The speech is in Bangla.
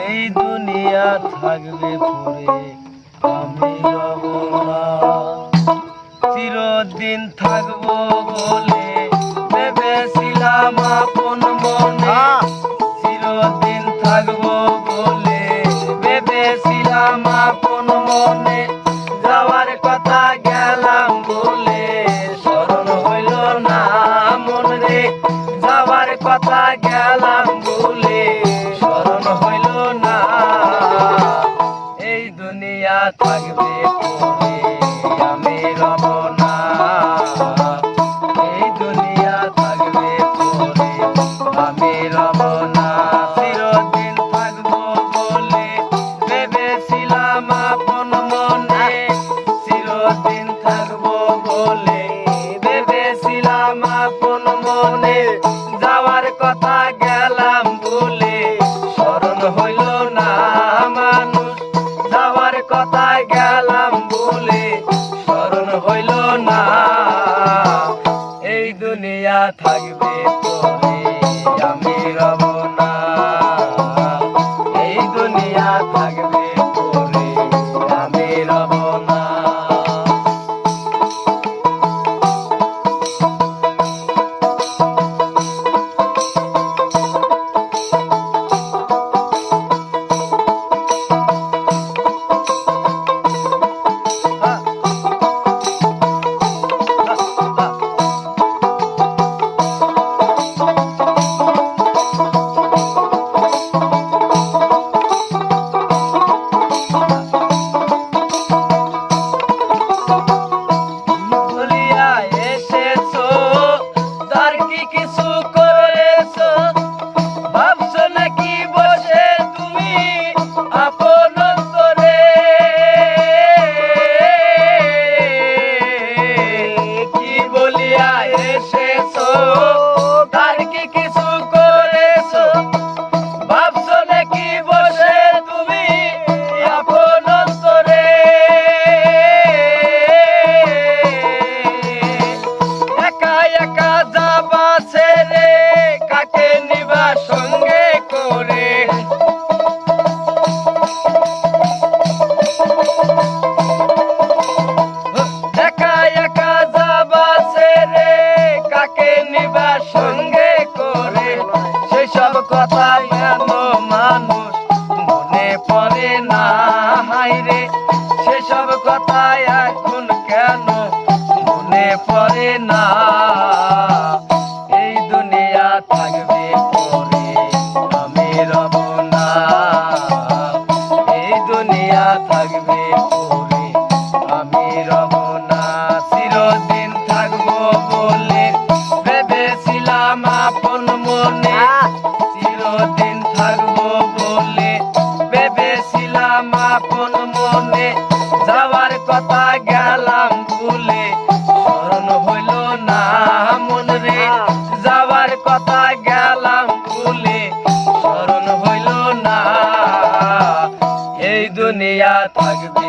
এই দুনিয়া থাকবে পরে আমি রব না। চিরদিন থাকবো বলে ভেবেছিলাম আপন মনে, চিরদিন থাকবো বলে ভেবেছিলাম আপন মনে। যাওয়ার কথা গেলাম বলে স্মরণ হইল না মন রে, যাওয়ার কথা গেলাম বলে স্মরণ হইল না। এই দুনিয়া থাকবে পরে আমি রব না, এই দুনিয়া থাকবে পরে আমি রব না। চিরদিন থাকবো বলে ভেবেছিলাম আপন মনে, চিরদিন থাকবো বলে ভেবেছিলাম আপন মনে। যাওয়ার কথা গেলাম বলে স্মরণ হইল না মানুষ, যাওয়ার কথা গেলাম বলে স্মরণ হইল না। এই দুনিয়া থাকবে পরে আমি রব না, এই দুনিয়া থাকবে পরে আমি রব না। কিছু করেছো ভাবছো নাকি বসে তুমি আপন অন্তরে, কি বলিয়া এসেছো তার কি কিছু করেছো ভাবছো নাকি বসে তুমি আপন অন্তরে। একা একা যাবা ছেড়ে কাকে নিবা সঙ্গে করে, একা একা যাবা ছেড়ে কাকে নিবা সঙ্গে করে। সেসব কথা কেন মানুষ মনে পড়ে না হায়রে, সেসব কথা এখন কেন মনে পড়ে না। এই দুনিয়া থাকবে পরে আমি রব না, এই দুনিয়া থাকবে পরে আমি রব না। চিরদিন থাকবো বলে ভেবেছিলাম আপন মনে, চিরদিন থাকবো বলে ভেবেছিলাম আপন মনে। যাওয়ার কথা গেলাম ভুলে স্মরণ হইল না মন রে, যাওয়ার কথা গেলাম ভুলে স্মরণ হইল না। এই দুনিয়া থাকবে